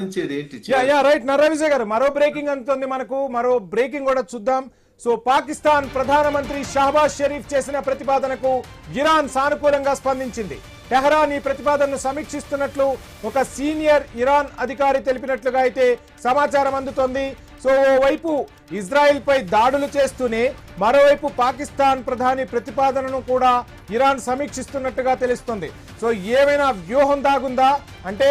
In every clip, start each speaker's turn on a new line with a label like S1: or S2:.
S1: సాధించేది ఏంటి?
S2: రైట్ నర్రా విజయ్ గారు, మరో బ్రేకింగ్ అందుతుంది మనకు. మరో బ్రేకింగ్ కూడా చూద్దాం. సో పాకిస్తాన్ ప్రధానమంత్రి షహబాజ్ షరీఫ్ చేసిన ప్రతిపాదనకు ఇరాన్ సానుకూలంగా స్పందించింది. టెహరాన్ ఈ ప్రతిపాదనను సమీక్షిస్తున్నట్లు ఒక సీనియర్ ఇరాన్ అధికారి తెలిపినట్లుగా అయితే సమాచారం అందుతోంది. సో ఓవైపు ఇజ్రాయెల్ పై దాడులు చేస్తూనే మరోవైపు పాకిస్తాన్ ప్రధాని ప్రతిపాదనను కూడా ఇరాన్ సమీక్షిస్తున్నట్టుగా తెలుస్తుంది. సో ఏమైనా వ్యూహం దాగుందా అంటే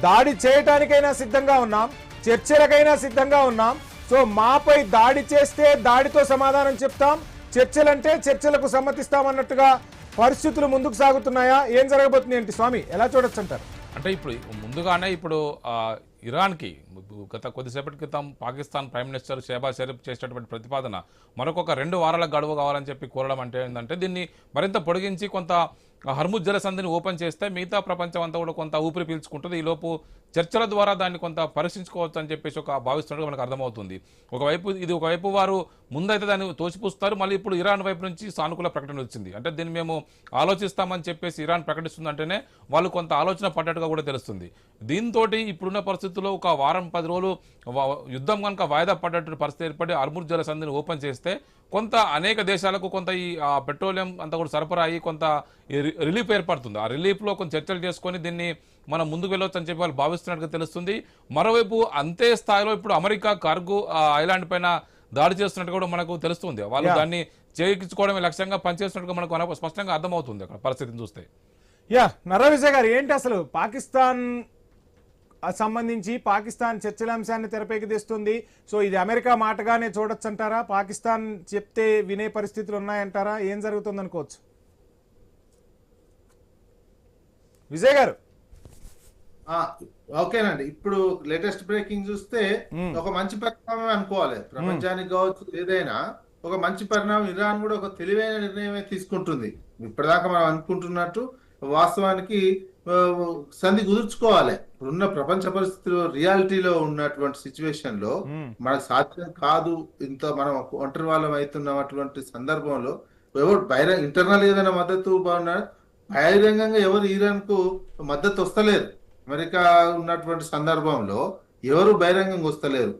S2: దాడి చేయటానికైనా సిద్ధంగా ఉన్నాం, చర్చలకైనా సిద్ధంగా ఉన్నాం, సో మాపై దాడి చేస్తే దాడితో సమాధానం చెప్తాం, చర్చలంటే చర్చలకు సమ్మతిస్తామన్నట్టుగా పరిస్థితులు ముందుకు సాగుతున్నాయా? ఏం జరగబోతుంది ఏంటి స్వామి, ఎలా చూడొచ్చు అంటారు?
S3: అంటే ఇప్పుడు ముందుగానే ఇప్పుడు ఇరాన్కి గత కొద్దిసేపటి క్రితం పాకిస్తాన్ ప్రైమ్ మినిస్టర్ షహబాజ్ షరీఫ్ చేసినటువంటి ప్రతిపాదన మరొక 2 వారాల గడువు కావాలని చెప్పి కోరడం అంటే ఏంటంటే దీన్ని మరింత పొడిగించి కొంత హర్ముజ్ జలసంధిని ఓపెన్ చేస్తే మిగతా ప్రపంచం అంతా కూడా కొంత ఊపిరి పీల్చుకుంటుంది. ఈలోపు చర్చల ద్వారా దాన్ని కొంత పరీక్షించుకోవచ్చు అని చెప్పేసి భావిస్తున్నట్టుగా మనకు అర్థమవుతుంది. ఒకవైపు వారు ముందైతే దాన్ని తోసిపుస్తారు, మళ్ళీ ఇప్పుడు ఇరాన్ వైపు నుంచి సానుకూల ప్రకటన వచ్చింది. అంటే దీన్ని మేము ఆలోచిస్తామని చెప్పేసి ఇరాన్ ప్రకటిస్తుందంటేనే వాళ్ళు కొంత ఆలోచన పడ్డట్టుగా కూడా తెలుస్తుంది. దీంతో ఇప్పుడున్న పరిస్థితుల్లో ఒక వారం 10 రోజులు యుద్ధం కనుక వాయిదా పడ్డటువంటి పరిస్థితి ఏర్పడి హర్ముజ్ జలసంధిని ఓపెన్ చేస్తే కొంత అనేక దేశాలకు కొంత ఈ పెట్రోలియం అంతా కూడా సరఫరా అయ్యి కొంత రిలీఫ్ ఏర్పడుతుంది. ఆ రిలీఫ్లో కొంచెం చర్చలు చేసుకొని దీన్ని మనం ముందుకు వెళ్ళొచ్చు అని చెప్పి వాళ్ళు భావిస్తున్నట్టుగా తెలుస్తుంది. మరోవైపు అంతే స్థాయిలో ఇప్పుడు అమెరికా కార్గో ఐలాండ్ పైన దాడి చేస్తున్నట్టు కూడా మనకు తెలుస్తుంది. వాళ్ళు దాన్ని చేయించుకోవడమే లక్ష్యంగా పనిచేస్తున్నట్టుగా మనకు స్పష్టంగా అర్థమవుతుంది అక్కడ పరిస్థితిని చూస్తే.
S2: నర్రా విజయ్ గారు, ఏంటి అసలు పాకిస్తాన్ సంబంధించి పాకిస్తాన్ చర్చలాంశాన్ని తెరపైకి తెస్తుంది. సో ఇది అమెరికా మాటగానే చూడొచ్చు అంటారా? పాకిస్తాన్ చెప్తే వినే పరిస్థితులు ఉన్నాయంటారా? ఏం జరుగుతుంది అనుకోవచ్చు విజయ్ గారు?
S1: ఓకేనండి, ఇప్పుడు లేటెస్ట్ బ్రేకింగ్ చూస్తే ఒక మంచి పరిణామం అనుకోవాలి. ప్రపంచానికి కావచ్చు ఏదైనా ఒక మంచి పరిణామం. ఇరాన్ కూడా ఒక తెలివైన నిర్ణయమే తీసుకుంటుంది. ఇప్పటిదాకా మనం అనుకుంటున్నట్టు వాస్తవానికి సంధి కుదుర్చుకోవాలి. ఇప్పుడున్న ప్రపంచ పరిస్థితుల్లో రియాలిటీలో ఉన్నటువంటి సిచ్యువేషన్ లో మనకు సాధ్యం కాదు. ఇంత మనం ఒంటరి వాళ్ళం అవుతున్నటువంటి సందర్భంలో ఎవరు ఇంటర్నల్ ఏదైనా మద్దతు బహిరంగంగా ఎవరు ఇరాన్ కు మద్దతు వస్తలేరు. అమెరికా ఉన్నటువంటి సందర్భంలో ఎవరు బహిరంగంగా వస్తలేరు.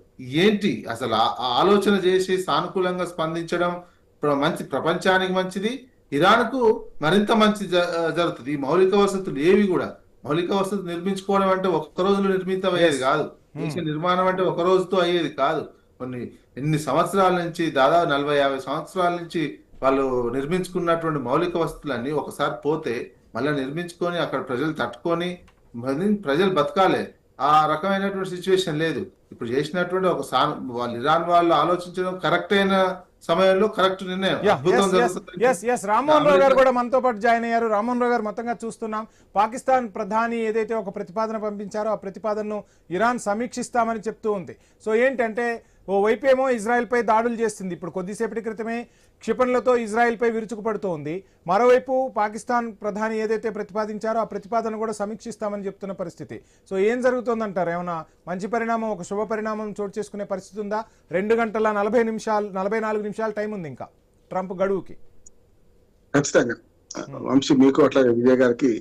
S1: ఏంటి అసలు ఆలోచన చేసి సానుకూలంగా స్పందించడం మంచి, ప్రపంచానికి మంచిది, ఇరాన్ కు మరింత మంచి జరుగుతుంది. ఈ మౌలిక వసతులు ఏవి కూడా, మౌలిక వసతులు నిర్మించుకోవడం అంటే ఒక్క రోజులో నిర్మితం అయ్యేది కాదు. దేశ నిర్మాణం అంటే ఒక రోజుతో అయ్యేది కాదు. ఎన్ని సంవత్సరాల నుంచి, దాదాపు 40-50 సంవత్సరాల నుంచి వాళ్ళు నిర్మించుకున్నటువంటి మౌలిక వసతులన్నీ ఒకసారి పోతే మళ్ళీ నిర్మించుకొని అక్కడ ప్రజలు తట్టుకొని ప్రజలు బతకాలి. ఆ రకమైనటువంటి సిచ్యువేషన్ లేదు. ఇప్పుడు చేసినటువంటి వాళ్ళు ఇరాన్ వాళ్ళు ఆలోచించడం కరెక్ట్ అయిన సమయంలో కరెక్ట్ నిర్ణయం.
S2: రామ్మోహన్ రావు గారు కూడా మనతో పాటు జాయిన్ అయ్యారు. రామ్మోహన్ రావు గారు, మొత్తంగా చూస్తున్నాం పాకిస్తాన్ ప్రధాని ఏదైతే ఒక ప్రతిపాదన పంపించారో ఆ ప్రతిపాదనను ఇరాన్ సమీక్షిస్తామని చెప్తూ ఉంది. సో ఏంటంటే ఓ వైపేమో ఇజ్రాయెల్ పై దాడులు చేస్తుంది, ఇప్పుడు కొద్దిసేపటి క్రితమే క్షిపణులతో ఇజ్రాయెల్ పై విరుచుకుపడుతోంది. మరోవైపు పాకిస్తాన్ ప్రధాని ఏదైతే ప్రతిపాదించారో ఆ ప్రతిపాదన కూడా సమీక్షిస్తామని చెప్తున్న పరిస్థితి. సో ఏం జరుగుతుందంటారు? ఏమైనా మంచి పరిణామం, ఒక శుభ పరిణామం చోటు చేసుకునే పరిస్థితి ఉందా? 2 గంటల 44 నిమిషాలు టైం ఉంది ఇంకా ట్రంప్ గడువుకి.
S4: ఖచ్చితంగా వంశీ, మీకు అట్లా విజయ్ గారికి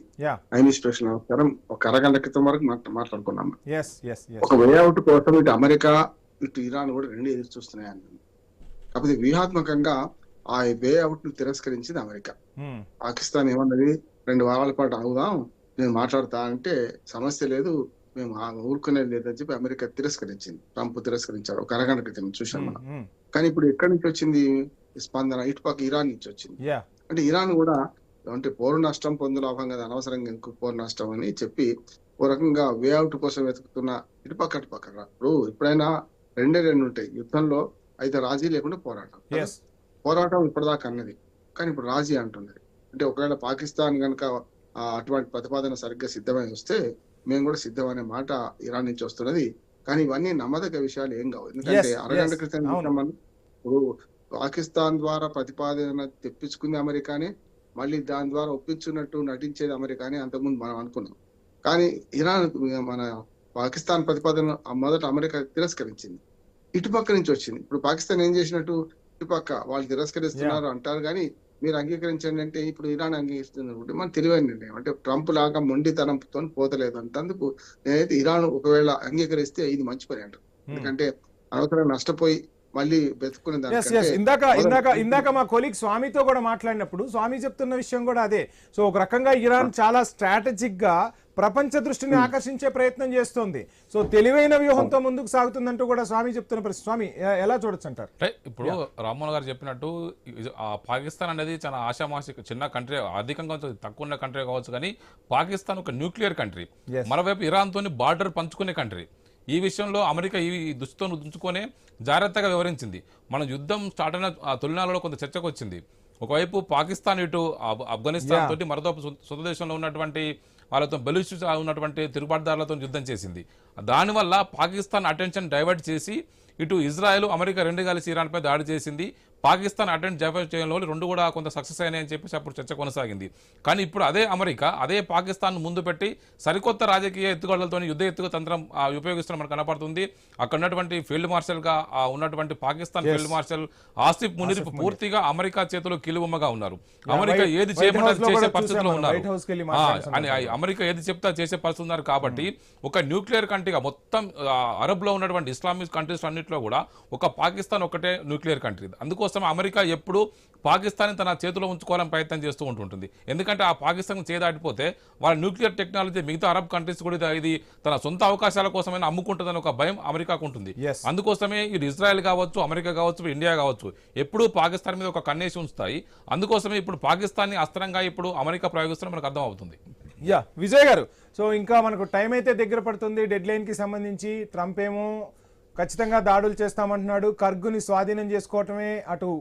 S4: స్పెషల్ నమస్కారం. ఒక అరగంట క్రితం వరకు మాట్లాడుకున్నాం. ఒక వేఅవుట్ కోసం ఇటు అమెరికా ఇటు ఇరాన్ కూడా 2 ఎదురు చూస్తున్నాయి. కాకపోతే వ్యూహాత్మకంగా ఆ వేఅవుట్ ను తిరస్కరించింది అమెరికా. పాకిస్తాన్ ఏమన్నది, 2 వారాల పాటు ఆగుదాం, నేను మాట్లాడతా అంటే సమస్య లేదు, మేము ఊరుకునేది లేదని చెప్పి అమెరికా తిరస్కరించింది. ట్రంప్ తిరస్కరించారు ఒక అరగంట క్రితం చూసాం మనం. కానీ ఇప్పుడు ఎక్కడి నుంచి వచ్చింది స్పందన? ఇటుపక్క ఇరాన్ నుంచి వచ్చింది. అంటే ఇరాన్ కూడా అంటే పౌర నష్టం పొందు లాభం కదా, అనవసరంగా ఎందుకు పౌర నష్టం అని చెప్పి ఓ రకంగా వేఅవుట్ కోసం వెతుకుతున్న ఇటుపక్క అటుపక్క. ఇప్పుడు ఎప్పుడైనా 2 ఉంటాయి యుద్ధంలో, అయితే రాజీ లేకుండా పోరాటం ఇప్పటిదాకా అన్నది, కానీ ఇప్పుడు రాజీ అంటున్నది. అంటే ఒకవేళ పాకిస్తాన్ కనుక అటువంటి ప్రతిపాదన సరిగ్గా సిద్ధమై వస్తే మేము కూడా సిద్ధం అనే మాట ఇరాన్ నుంచి వస్తున్నది. కానీ ఇవన్నీ నమ్మదగ్గ విషయాలు ఏం కావు. ఎందుకంటే అరగంట క్రితం ఇప్పుడు పాకిస్తాన్ ద్వారా ప్రతిపాదన తెప్పించుకుంది అమెరికానే, మళ్ళీ దాని ద్వారా ఒప్పించున్నట్టు నటించేది అమెరికానే అంతకుముందు మనం అనుకున్నాం. కానీ ఇరాన్ మన పాకిస్తాన్ ప్రతిపాదన మొదట అమెరికా తిరస్కరించింది, ఇటుపక్క నుంచి వచ్చింది. ఇప్పుడు పాకిస్తాన్ ఏం చేసినట్టు ఇటుపక్క వాళ్ళు తిరస్కరిస్తున్నారు అంటారు, కానీ మీరు అంగీకరించండి అంటే ఇప్పుడు ఇరాన్ అంగీకరిస్తుంది అనుకుంటే మన తెలివైన నిర్ణయం. అంటే ట్రంప్ లాగా మొండితనంతో పోతలేదు అంతందుకు నేనైతే ఇరాన్ ఒకవేళ అంగీకరిస్తే ఇది మంచి పని అంటారు. ఎందుకంటే అనవసరంగా నష్టపోయి మళ్ళీ బతుకునే
S2: ఇందాక మా కొలీగ్ స్వామితో కూడా మాట్లాడినప్పుడు స్వామి చెప్తున్న విషయం కూడా అదే. సో ఒక రకంగా ఇరాన్ చాలా స్ట్రాటజిక్ గా ప్రపంచ దృష్టిని ఆకర్షించే ప్రయత్నం చేస్తోంది. సో తెలివైన వ్యూహంతో ముందుకు సాగుతుందంటూ కూడా స్వామి చెప్తున్న పరిస్థితి. స్వామి ఎలా చూడొచ్చు అంటారు?
S3: ఇప్పుడు రామ్మోహన్ గారు చెప్పినట్టు పాకిస్తాన్ అనేది చాలా ఆశామాషి చిన్న కంట్రీ, ఆర్థికంగా తక్కువ ఉన్న కంట్రీ కావచ్చు, కానీ పాకిస్తాన్ ఒక న్యూక్లియర్ కంట్రీ. మరోవైపు ఇరాన్ తోని బార్డర్ పంచుకునే కంట్రీ. ఈ విషయంలో అమెరికా ఈ దుస్తుతో దుంచుకొనే జాగ్రత్తగా వివరించింది. మన యుద్ధం స్టార్ట్ అయిన తొలినాళ్ళలో కొంత చర్చకు వచ్చింది. ఒకవైపు పాకిస్తాన్ ఇటు ఆఫ్ఘనిస్తాన్ తోటి, మరోవైపు సొంత దేశంలో ఉన్నటువంటి వాళ్ళతో బెలూచిస్ ఉన్నటువంటి తిరుగుబాటుదారులతో యుద్ధం చేసింది. దానివల్ల పాకిస్తాన్ అటెన్షన్ డైవర్ట్ చేసి ఇటు ఇజ్రాయెల్, అమెరికా రెండు కలిసి ఇరాన్పై దాడి చేసింది. పాకిస్తాన్ అటెంప్ట్ డైవర్ట్ చేయడంలో రెండు కూడా కొంత సక్సెస్ అయినాయని చెప్పేసి అప్పుడు చర్చ కొనసాగింది. కానీ ఇప్పుడు అదే అమెరికా అదే పాకిస్తాన్ ముందు పెట్టి సరికొత్త రాజకీయ ఎత్తుగడలతో యుద్ధ ఎత్తుగ తంత్రం ఉపయోగిస్తున్న మనకు కనపడుతుంది. అక్కడ ఉన్నటువంటి ఫీల్డ్ మార్షల్ గా ఉన్నటువంటి పాకిస్తాన్ ఫీల్డ్ మార్షల్ ఆసిఫ్ మునీర్ పూర్తిగా అమెరికా చేతిలో కీలుబొమ్మగా ఉన్నారు. అమెరికా ఏది చేయమంటే చేసే పరిస్థితిలో ఉన్నారు. అమెరికా ఏది చెప్తా చేసే పరిస్థితి ఉన్నారు. కాబట్టి ఒక న్యూక్లియర్ కంట్రీగా మొత్తం అరబ్ లో ఉన్నటువంటి ఇస్లామిక్ కంట్రీస్ అన్నింటిలో కూడా ఒక పాకిస్తాన్ ఒకటే న్యూక్లియర్ కంట్రీ. అందుకోసం అమెరికా ఎప్పుడు పాకిస్తాన్ తన చేతిలో ఉంచుకోవాలని ప్రయత్నం చేస్తూ ఉంటుంది. ఎందుకంటే ఆ పాకిస్తాన్ చేదాటిపోతే వాళ్ళ న్యూక్లియర్ టెక్నాలజీ మిగతా అరబ్ కంట్రీస్ కూడా ఇది తన సొంత అవకాశాల కోసమైనా అమ్ముకుంటుందని ఒక భయం అమెరికాకు ఉంటుంది. అందుకోసమే ఇది ఇజ్రాయెల్ కావచ్చు, అమెరికా కావచ్చు, ఇండియా కావచ్చు ఎప్పుడూ పాకిస్తాన్ మీద ఒక కన్నేసి ఉంచుతాయి. అందుకోసమే ఇప్పుడు పాకిస్తాన్ ని అస్త్రంగా ఇప్పుడు అమెరికా ప్రయోగిస్తున్న మనకు అర్థం అవుతుంది.
S2: విజయ్ గారు, సో ఇంకా మనకు టైం అయితే దగ్గర పడుతుంది. డెడ్ లైన్ కి సంబంధించి ట్రంప్ ఏమో ఖచ్చితంగా దాడులు చేస్తామంటున్నాడు. కర్గుని స్వాధీనం చేసుకోవటమే అటు